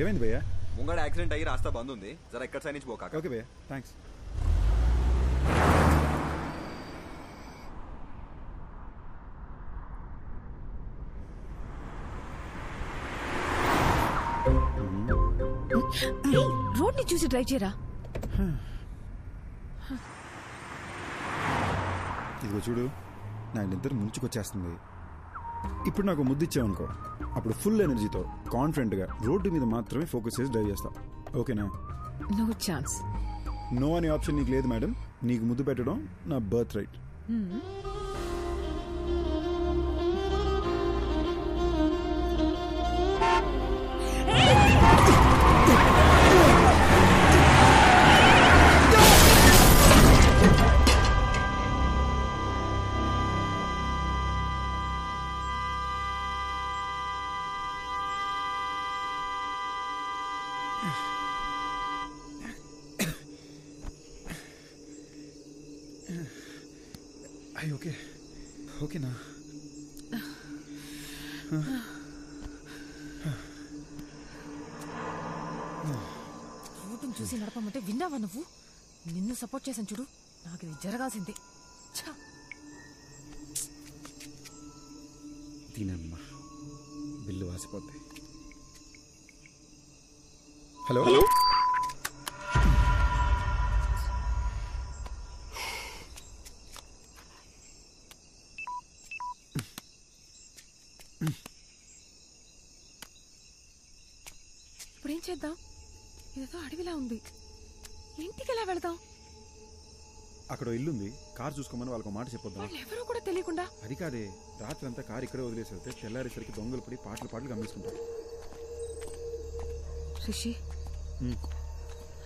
ఏమైంది భయ్యా? ముంగడ యాక్సిడెంట్ అయ్యి రాస్తా బంద్ ఉంది, జర ఎక్కడ సైడ్ నుంచి పోకా. ఓకే భయ్యా, థ్యాంక్స్. రోడ్ ని చూసి డ్రైవ్ చేయరా. ఇదిగో చూడు, నా ఇద్దరు ముంచుకొచ్చేస్తుంది. ఇప్పుడు నాకు ముద్దు ఇచ్చావనుకో, అప్పుడు ఫుల్ ఎనర్జీతో కాన్ఫిడెంట్గా రోడ్డు మీద మాత్రమే ఫోకస్ చేసి డ్రైవ్ చేస్తా. ఓకేనా? No chance. నో అనే ఆప్షన్ నీకు లేదు మేడం. నీకు ముద్దు పెట్టడం నా బర్త్ రైట్. ఓకే ఓకేనా? రోడ్డును చూసి నడపమంటే విన్నావా నువ్వు? నిన్ను సపోర్ట్ చేశాను చూడు, నాకు ఇది జరగాల్సిందే. దీనమ్మా బిల్లు వాసిపోద్ది. హలో, ఇప్పుడు ఏం చేద్దాం? ఇదేదో అడవిలా ఉంది, ఇంటికి ఎలా వెళదాం? అక్కడ ఇల్లుంది, కారు చూసుకోమని వాళ్ళకి మాట చెప్పొద్దాం. వాళ్ళు ఎవరో కూడా తెలియకుండా. అది కాదే, రాత్రి అంతా కారు ఇక్కడే వదిలేసి వెళ్తే తెల్లారేసరికి దొంగలు పడి పాటలు గమనిస్తుంటారు. రిషి,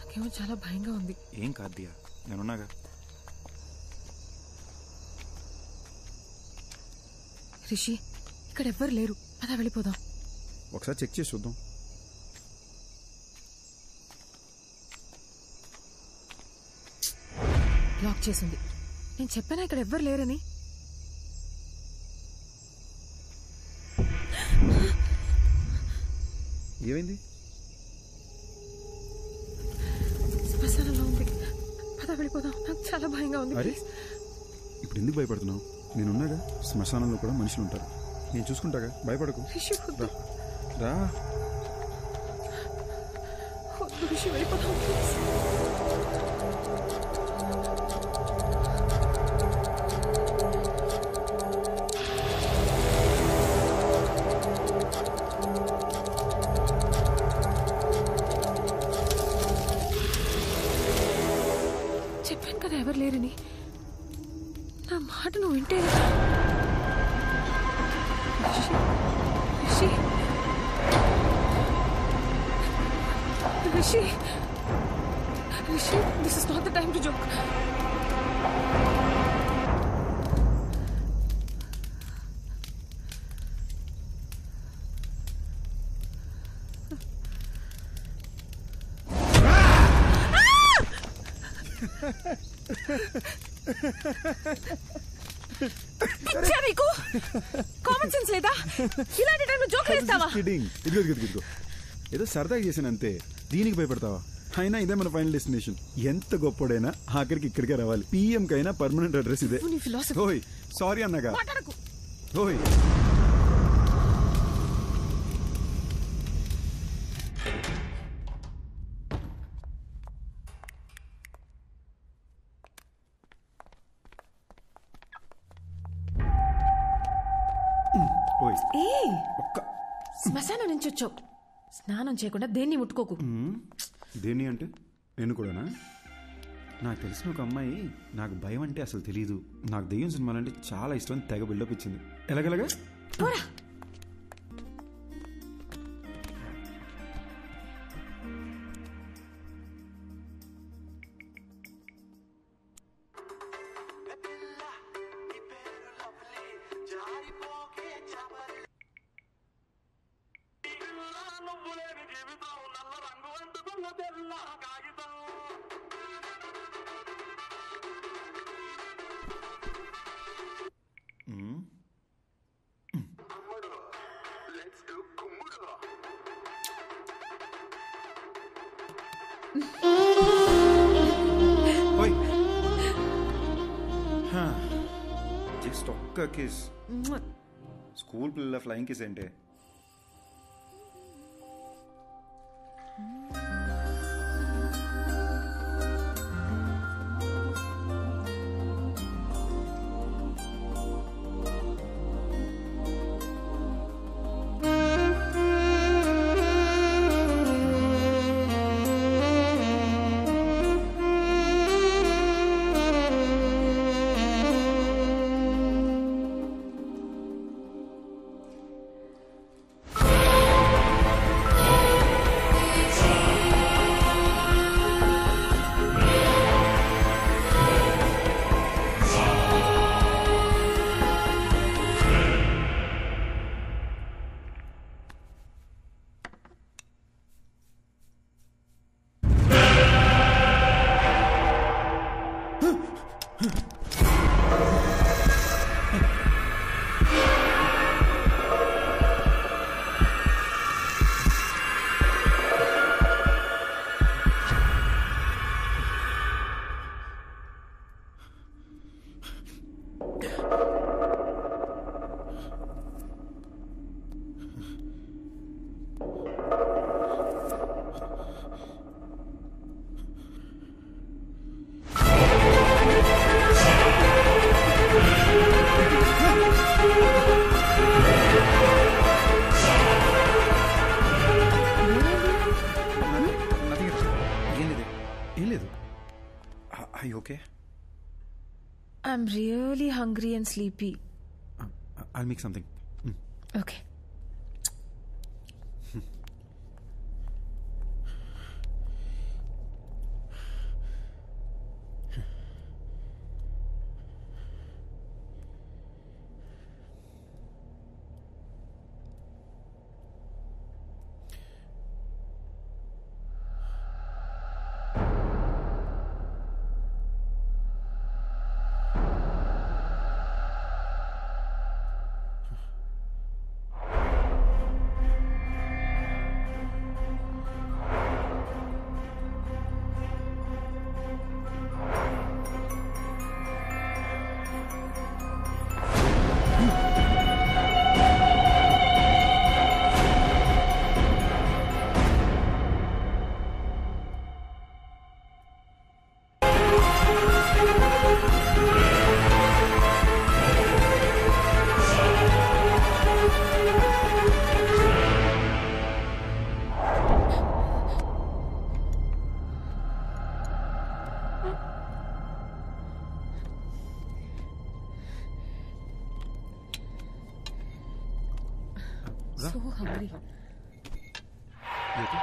నాకేమో చాలా భయంగా ఉంది. ఏం కాదు దియా, నేనున్నాగా. రిషి, ఇక్కడ ఎవ్వరు లేరు, అలా వెళ్ళిపోదాం. ఒకసారి చెక్ చేసి చూద్దాం. లాక్ చేసింది. నేను చెప్పానా ఇక్కడ ఎవ్వరు లేరని? ఏమైంది? శ్మశానంలో ఉంది, పద వెళ్ళిపోదాం. నాకు చాలా భయంగా ఉంది. అరే, ఇప్పుడు ఎందుకు భయపడుతున్నావు? నేనున్నాగా. శ్మశానంలో కూడా మనుషులు ఉంటారు, నేను చూసుకుంటాగా, భయపడకు. రా. రిషి, వెళ్ళిపోదాం. చెప్పాను కదా ఎవరు లేరని. నా మాట నువ్వు వింటే. Rishi, Rishi, Rishi, this is not the time to joke. నీకు కామన్ సెన్స్ లేదా? ఇలాంటి టైంలో జోక్ వేస్తావా? ఇదిగో ఏదో సరదాగా చేసాను అంతే, దీనికి భయపడతావా? అయినా ఇదే మన ఫైనల్ డెస్టినేషన్. ఎంత గొప్పడైనా ఆఖరికి ఇక్కడికే రావాలి. పిఎం కైనా పర్మనెంట్ అడ్రస్ ఇదే. ఓయ్ సారీ అన్నగా. ఓయ్ శ్మశానం నుంచి వచ్చావు, స్నానం చేయకుండా దేన్ని ముట్టుకోకు. దేన్ని అంటే నేను కూడానా? నాకు తెలిసిన ఒక అమ్మాయి నాకు భయం అంటే అసలు తెలీదు, నాకు దెయ్యం సినిమాలంటే చాలా ఇష్టం, తెగ బిల్డప్ ఇచ్చింది. ఎలాగెలాగా? ఒక్క కిస్. స్కూల్ పిల్లల ఫ్లయింగ్ కిస్ ఏంటే? Okay? I'm really hungry and sleepy. I'll make something. Okay. So hungry. You okay?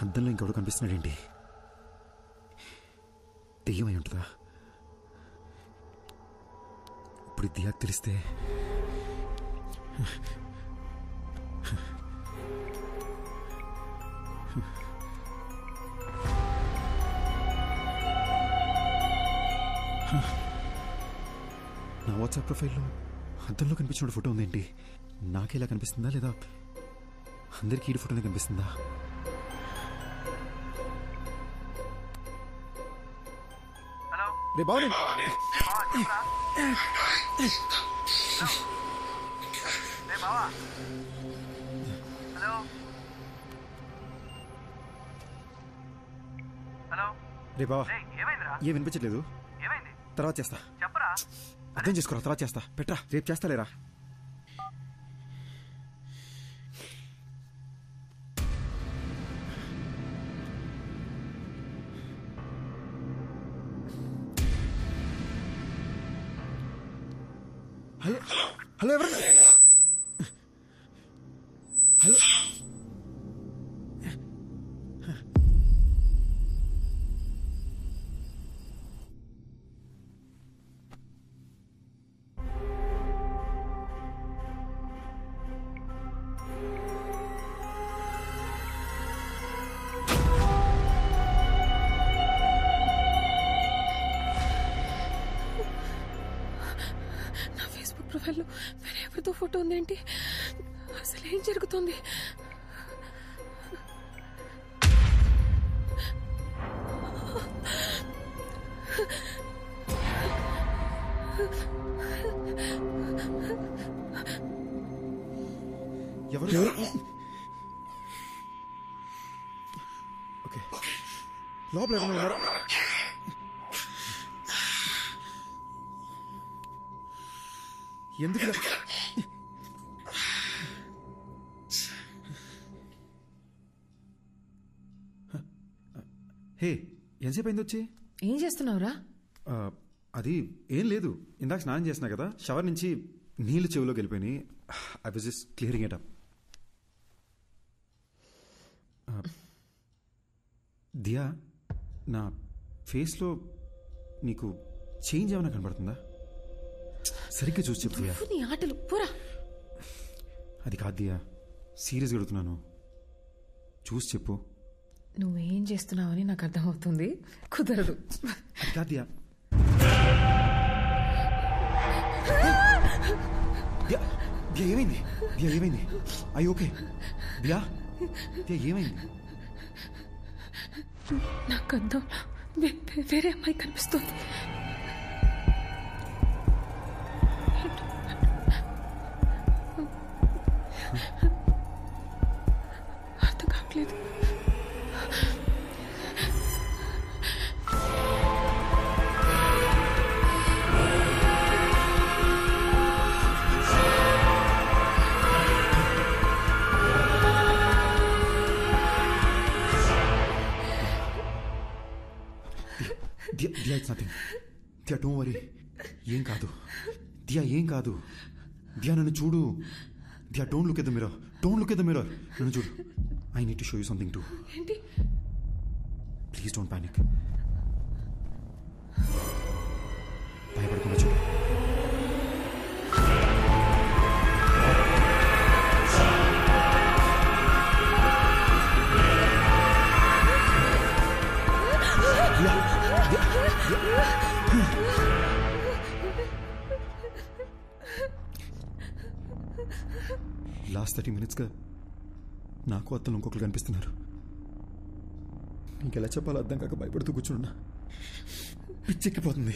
అద్దంలో ఇంకెవడు కనిపిస్తున్నాడేంటి? దెయ్యమై ఉంటుందా? ఇప్పుడు దియాకు తెలిస్తే నా వాట్సాప్ ప్రొఫైల్లో అద్దంలో కనిపించిన ఫోటో ఉందేంటి? నాకేలా కనిపిస్తుందా లేదా అందరికీ ఈ ఫోటోనే కనిపిస్తుందా? రే బాబు రే బావా ఏం వినిపించట్లేదు. తర్వాత చేస్తా. అర్థం చేసుకోరా, తర్వాత చేస్తా. పెట్టరా, రేపు చేస్తాలేరా. హలో హలో ఎవరు హలో ప్రొఫైల్లో వేరే ఎవరితో ఫోటో ఉందేంటి? అసలు ఏం జరుగుతుంది? ఎవరు ఓకే లోపల ఎవరైనా ఉన్నారా? ఎందుకు హే ఎంతసేపు అయింది వచ్చి? ఏం చేస్తున్నావురా? అది ఏం లేదు, ఇందాక స్నానం చేసినా కదా, షవర్ నుంచి నీళ్ళు చెవిలోకి వెళ్ళిపోయినాయి. I was just clearing it up. Diya, నా ఫేస్లో నీకు చేంజ్ ఏమైనా కనబడుతుందా? సరిగ్గా చూసి చెప్పు దియా. నీ ఆటలు పోరా. అది కాదు దియా, సీరియస్గా అడుగుతున్నాను, చూసి చెప్పు. నువ్వేం చేస్తున్నావని నాకు అర్థమవుతుంది, కుదరదు. అది కాదు దియా. దియా ఏమైంది? దియా ఏమైంది? అయ్యి ఓకే దియా? దియా ఏమైంది? నాకు అర్థం, వేరే అమ్మాయి కనిపిస్తుంది. అర్థం కావట్లేదు. Diya it's nothing. Diya don't worry, ఏం కాదు. దియా ఏం కాదు. దియా నన్ను చూడు. Diya don't look at the mirror, don't look at the mirror. నన్ను చూడు. I need to show you something too. ఏంటి? Please don't panic. భయపడకుండా చూడు. లాస్ట్ 30 minutesగా నాకు అత్తలు ఇంకొకరు కనిపిస్తున్నారు. ఇంకెలా చెప్పాలో అర్థం కాక భయపడుతూ కూర్చున్నా. పిచ్చెక్కిపోతుంది.